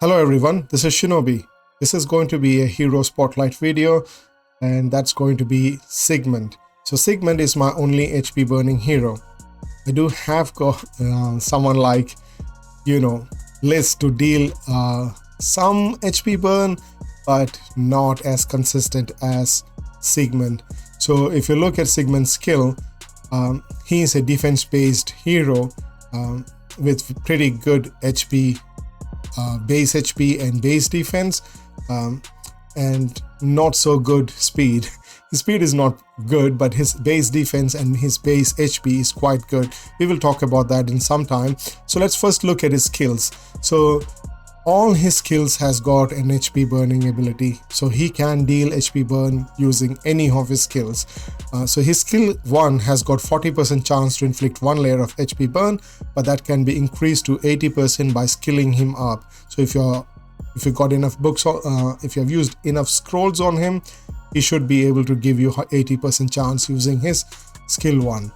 Hello everyone, this is Shinobi. This is going to be a hero spotlight video, and that's going to be Sigmund. So Sigmund is my only HP burning hero. I do have got someone like, Liz to deal some HP burn, but not as consistent as Sigmund. So if you look at Sigmund's skill, he is a defense-based hero with pretty good HP, base HP and base defense, and not so good speed. His speed is not good, but his base defense and his base HP is quite good. We will talk about that in some time. So let's first look at his skills. So all his skills has got an HP burning ability, so he can deal HP burn using any of his skills. So his skill 1 has got 40% chance to inflict 1 layer of HP burn, but that can be increased to 80% by skilling him up. So if you got enough books, if you have used enough scrolls on him, he should be able to give you 80% chance using his skill 1.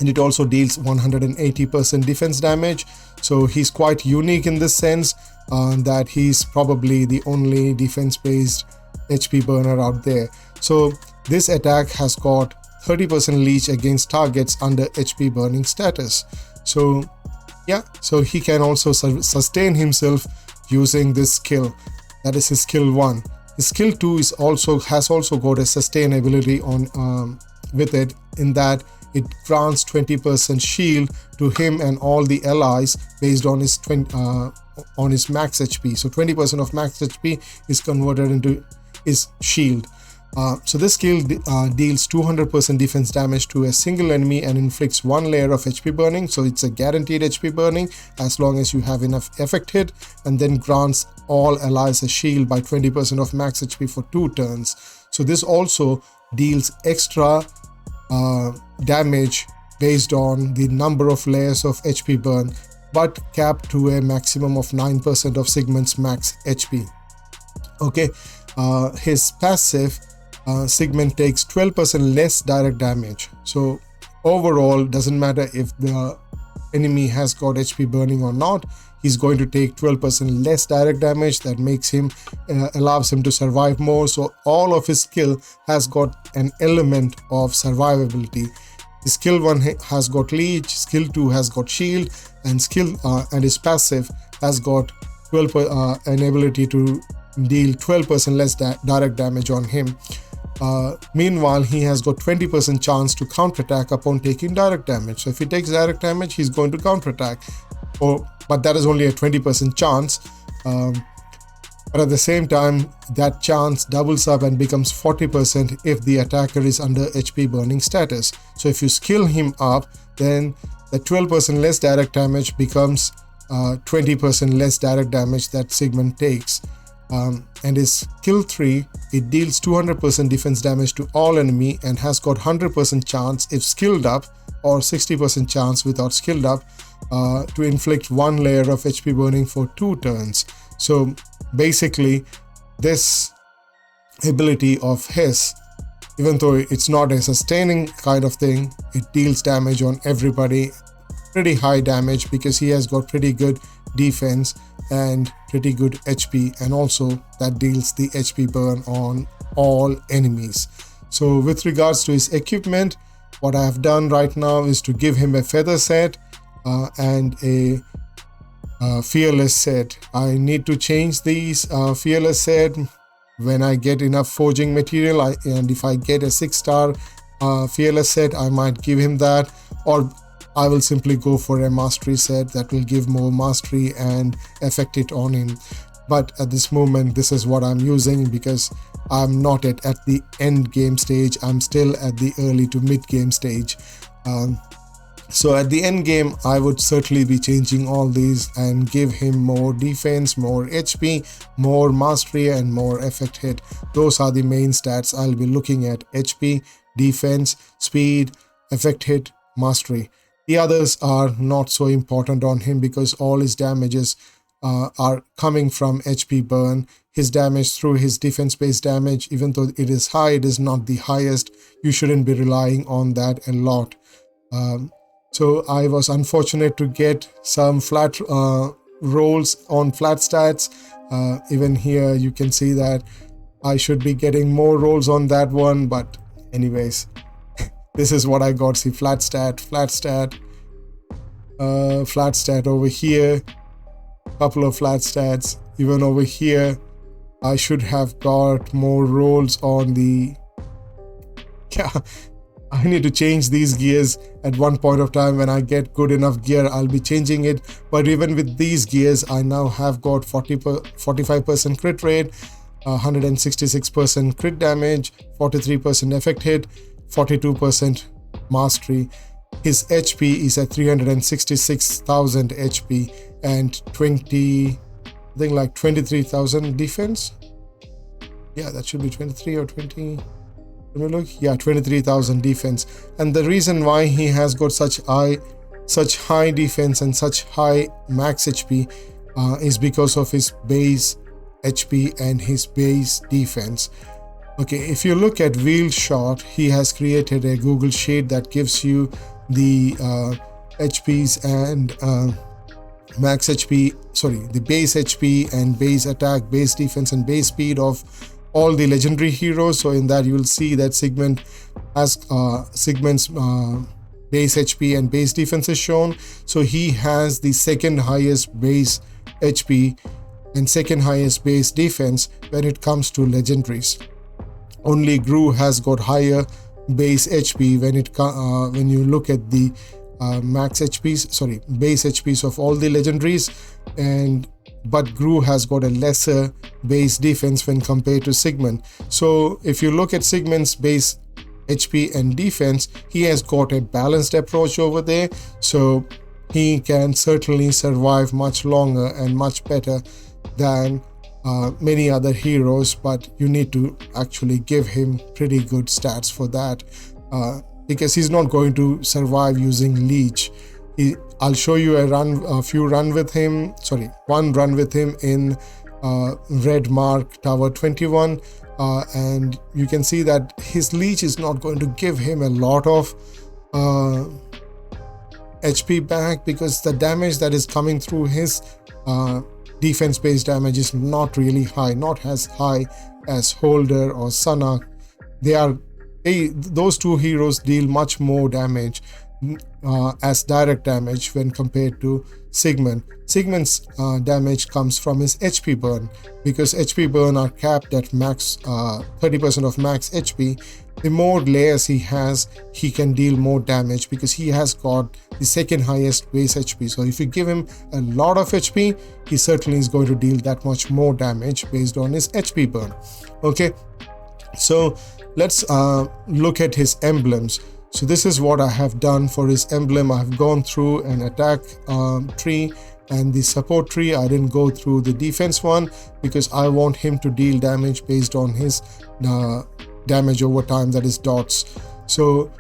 And it also deals 180% defense damage. So he's quite unique in this sense, that he's probably the only defense-based HP burner out there. So this attack has got 30% leech against targets under HP burning status. So yeah, so he can also sustain himself using this skill. That is his skill 1. His skill 2 has also got a sustain ability on with it, in that it grants 20% shield to him and all the allies based on his max HP. So 20% of max HP is converted into his shield. So this skill deals 200% defense damage to a single enemy and inflicts 1 layer of HP burning. So it's a guaranteed HP burning as long as you have enough effect hit, and then grants all allies a shield by 20% of max HP for 2 turns. So this also deals extra damage based on the number of layers of HP burn, but capped to a maximum of 9% of Sigmund's max HP. Okay, his passive, Sigmund takes 12% less direct damage. So overall, doesn't matter if the enemy has got HP burning or not, he's going to take 12% less direct damage. That makes him, allows him to survive more. So all of his skill has got an element of survivability. His skill 1 has got leech, skill 2 has got shield, and his passive has got an ability to deal 12% less direct damage on him. Meanwhile, he has got 20% chance to counterattack upon taking direct damage. So if he takes direct damage, he's going to counterattack. But that is only a 20% chance. But at the same time, that chance doubles up and becomes 40% if the attacker is under HP burning status. So if you skill him up, then the 12% less direct damage becomes 20% less direct damage that Sigmund takes. And his skill 3, it deals 200% defense damage to all enemy and has got 100% chance if skilled up, or 60% chance without skilled up, to inflict 1 layer of HP burning for 2 turns. So basically, this ability of his, even though it's not a sustaining kind of thing, it deals damage on everybody, pretty high damage, because he has got pretty good defense and pretty good HP, and also that deals the HP burn on all enemies. So with regards to his equipment, what I have done right now is to give him a feather set and a fearless set. I need to change these fearless set when I get enough forging material, and if I get a 6-star fearless set, I might give him that, or I will simply go for a mastery set that will give more mastery and effect it on him. But at this moment, this is what I'm using, because I'm not at the end game stage. I'm still at the early to mid game stage. So at the end game, I would certainly be changing all these and give him more defense, more HP, more mastery, and more effect hit. Those are the main stats I'll be looking at: HP, defense, speed, effect hit, mastery. The others are not so important on him, because all his damages are coming from HP burn. His damage through his defense-based damage, even though it is high, it is not the highest. You shouldn't be relying on that a lot. So I was unfortunate to get some flat rolls on flat stats. Even here you can see that I should be getting more rolls on that one, but anyways, this is what I got. See, flat stat, flat stat over here, couple of flat stats. Even over here I should have got more rolls on the I need to change these gears at one point of time. When I get good enough gear, I'll be changing it. But even with these gears, I now have got 45% crit rate, 166% crit damage, 43% effect hit, 42% mastery. His HP is at 366,000 HP and 23,000 defense. Yeah, that should be 23 or 20. Let me look. Yeah, 23,000 defense. And the reason why he has got such high defense and such high max HP is because of his base HP and his base defense. Okay, if you look at wheel shot, he has created a Google Sheet that gives you the HPs and max HP, sorry, the base HP and base attack, base defense and base speed of all the legendary heroes. So in that you will see that Sigmund has Sigmund's base HP and base defense is shown. So he has the second highest base HP and second highest base defense when it comes to legendaries. Only Gru has got higher base HP when you look at the max HPs, sorry, base HPs of all the legendaries, but Gru has got a lesser base defense when compared to Sigmund. So if you look at Sigmund's base HP and defense, he has got a balanced approach over there, so he can certainly survive much longer and much better than many other heroes, but you need to actually give him pretty good stats for that, because he's not going to survive using leech. I'll show you one run with him in Red Mark Tower 21, and you can see that his leech is not going to give him a lot of HP back, because the damage that is coming through his defense based damage is not really high, not as high as Holder or Sanak. Those two heroes deal much more damage as direct damage when compared to Sigmund. Sigmund's damage comes from his HP burn, because HP burn are capped at max 30% of max HP. The more layers he has, he can deal more damage because he has got the second highest base HP. So if you give him a lot of HP, he certainly is going to deal that much more damage based on his HP burn. Okay, so let's look at his emblems. So this is what I have done for his emblem. I have gone through an attack tree and the support tree. I didn't go through the defense one because I want him to deal damage based on his damage over time, that is dots. So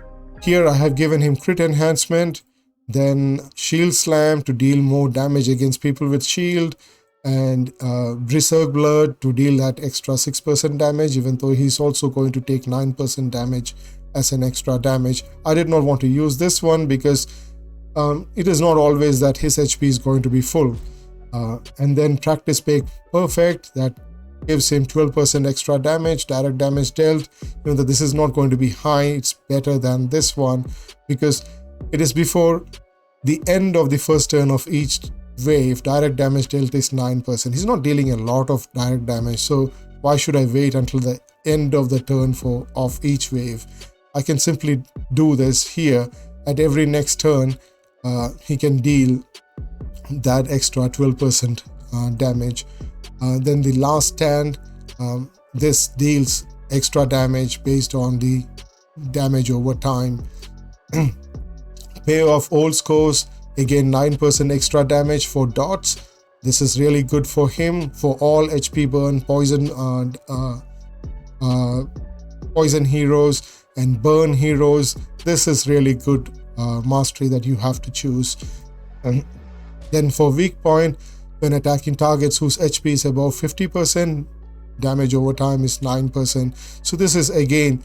here I have given him crit enhancement, then shield slam to deal more damage against people with shield, and berserk blood to deal that extra 6% damage, even though he's also going to take 9% damage as an extra damage. I did not want to use this one because it is not always that his HP is going to be full. And then practice make perfect, that gives him 12% extra damage, direct damage dealt. You know that this is not going to be high, it's better than this one because it is before the end of the first turn of each wave. Direct damage dealt is 9%. He's not dealing a lot of direct damage, so why should I wait until the end of the turn of each wave? I can simply do this here. At every next turn, he can deal that extra 12% damage. Then the last stand, this deals extra damage based on the damage over time. Pair of old scores, again 9% extra damage for dots. This is really good for him for all HP burn, poison heroes and burn heroes. This is really good mastery that you have to choose. And then for weak point, when attacking targets whose HP is above 50%, damage over time is 9%. So this is again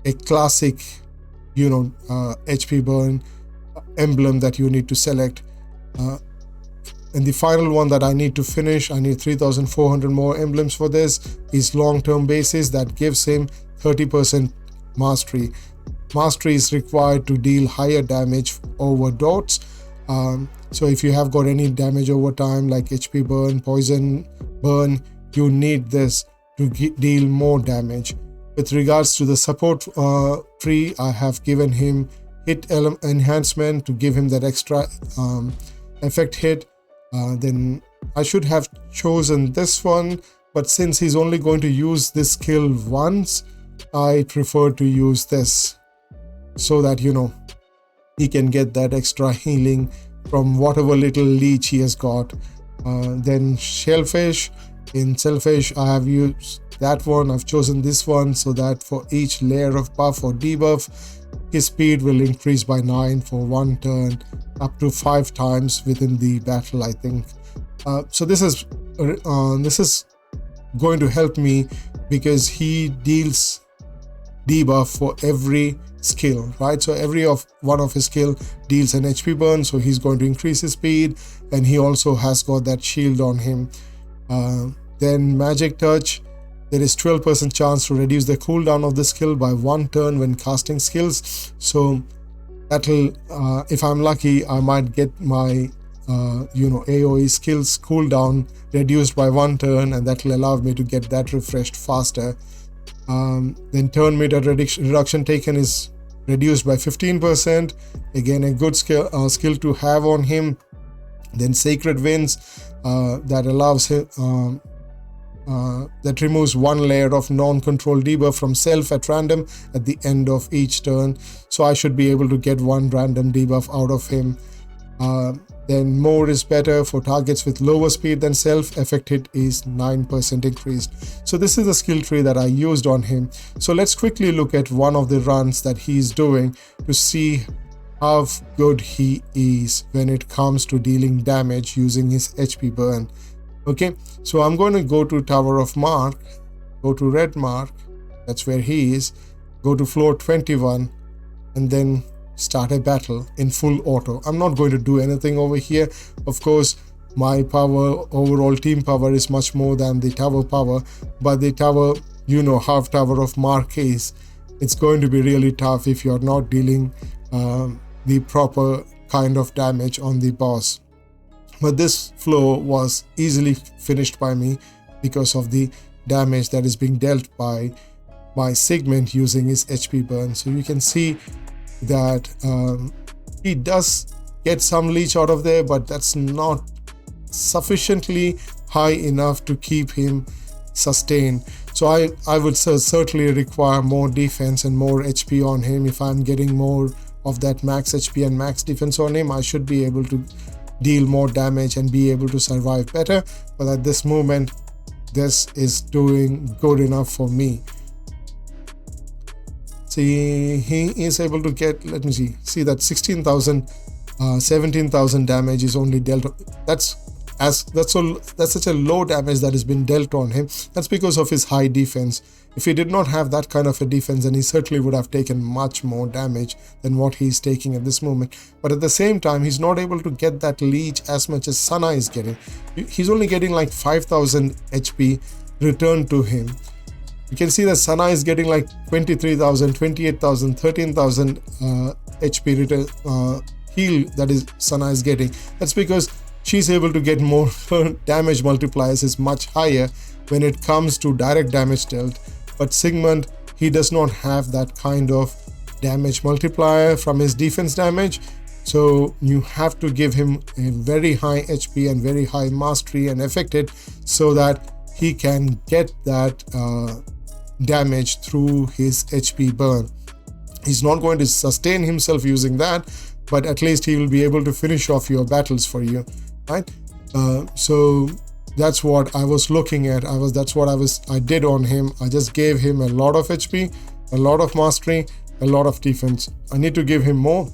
a classic, HP burn emblem that you need to select. And the final one that I need to finish, I need 3,400 more emblems for this, is long-term basis that gives him 30% mastery. Mastery is required to deal higher damage over dots. So if you have got any damage over time like HP burn, poison burn, you need this to deal more damage. With regards to the support tree, I have given him hit enhancement to give him that extra effect hit. Then I should have chosen this one, but since he's only going to use this skill once, I prefer to use this so that, you know, he can get that extra healing from whatever little leech he has got. Then shellfish. In shellfish, I have used that one. I've chosen this one so that for each layer of buff or debuff, his speed will increase by 9 for 1 turn, up to 5 times within the battle, I think. So this is going to help me because he deals debuff for every skill, right? So every one of his skill deals an HP burn, so he's going to increase his speed, and he also has got that shield on him. Then magic touch, there is 12% chance to reduce the cooldown of the skill by 1 turn when casting skills. So that'll, if I'm lucky, I might get my AoE skills cooldown reduced by 1 turn, and that will allow me to get that refreshed faster. Then turn meter reduction taken is reduced by 15%. Again, a good skill to have on him. Then sacred winds, that allows him that removes 1 layer of non-control debuff from self at random at the end of each turn. So I should be able to get 1 random debuff out of him. Then more is better for targets with lower speed than self. Effect hit is 9% increased. So this is the skill tree that I used on him. So let's quickly look at one of the runs that he's doing to see how good he is when it comes to dealing damage using his HP burn. Okay, so I'm going to go to Tower of Mark, go to Red Mark, that's where he is, go to floor 21, and then start a battle in full auto. I'm not going to do anything over here. Of course, my power, overall team power, is much more than the tower power, but the tower, you know how Tower of Mark is. It's going to be really tough if you're not dealing the proper kind of damage on the boss. But this floor was easily finished by me because of the damage that is being dealt by Sigmund using his HP burn. So you can see that he does get some leech out of there, but that's not sufficiently high enough to keep him sustained. So I would certainly require more defense and more HP on him. If I'm getting more of that max HP and max defense on him, I should be able to deal more damage and be able to survive better. But at this moment, this is doing good enough for me. See, he is able to get, let me see that 16,000, 17,000 damage is only dealt. That's such a low damage that has been dealt on him. That's because of his high defense. If he did not have that kind of a defense, then he certainly would have taken much more damage than what he's taking at this moment. But at the same time, he's not able to get that leech as much as Sana is getting. He's only getting like 5,000 HP returned to him. You can see that Sana is getting like 23,000, 28,000, 13,000 HP return heal that is Sana is getting. That's because she's able to get more. Her damage multipliers is much higher when it comes to direct damage dealt. But Sigmund, he does not have that kind of damage multiplier from his defense damage. So you have to give him a very high HP and very high mastery and affected so that he can get that damage through his HP burn. He's not going to sustain himself using that, but at least he will be able to finish off your battles for you, right? So that's what I was looking at. That's what I did on him. I just gave him a lot of HP, a lot of mastery, a lot of defense. I need to give him more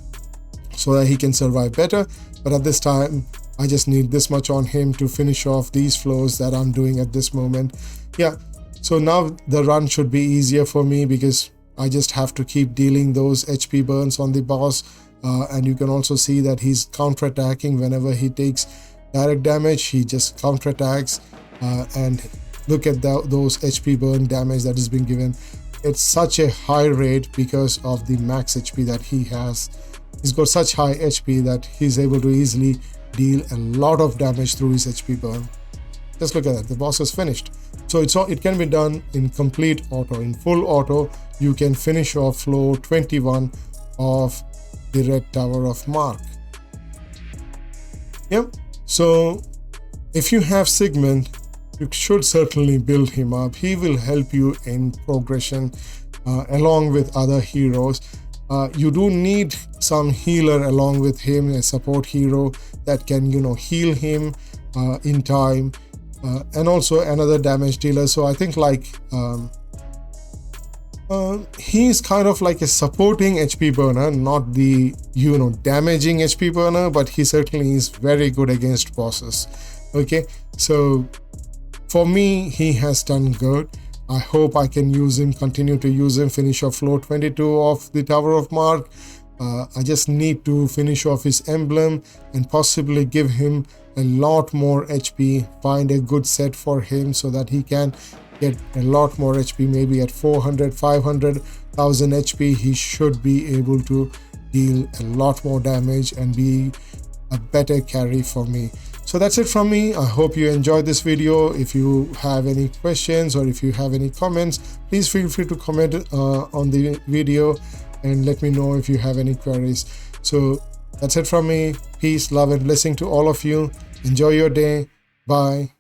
so that he can survive better, but at this time I just need this much on him to finish off these floors that I'm doing at this moment. Yeah, so now the run should be easier for me because I just have to keep dealing those HP burns on the boss, and you can also see that he's counter-attacking whenever he takes direct damage, he just counterattacks, and look at those HP burn damage that is being given. It's such a high rate because of the max HP that he has. He's got such high HP that he's able to easily deal a lot of damage through his HP burn. Just look at that, the boss is finished. So it can be done in complete auto. In full auto, you can finish off floor 21 of the Red Tower of Mark. Yep. So if you have Sigmund, you should certainly build him up. He will help you in progression along with other heroes. You do need some healer along with him, a support hero that can, heal him in time, and also another damage dealer. So I think like he's kind of like a supporting HP burner, not the damaging HP burner, but he certainly is very good against bosses. Okay, so for me, he has done good. I hope I can use him, continue to use him, finish off floor 22 of the Tower of Mark. I just need to finish off his emblem and possibly give him a lot more HP, find a good set for him so that he can get a lot more HP. Maybe at 400, 500,000 HP, he should be able to deal a lot more damage and be a better carry for me. So that's it from me. I hope you enjoyed this video. If you have any questions or if you have any comments, please feel free to comment on the video and let me know if you have any queries. So that's it from me. Peace, love, and blessing to all of you. Enjoy your day. Bye.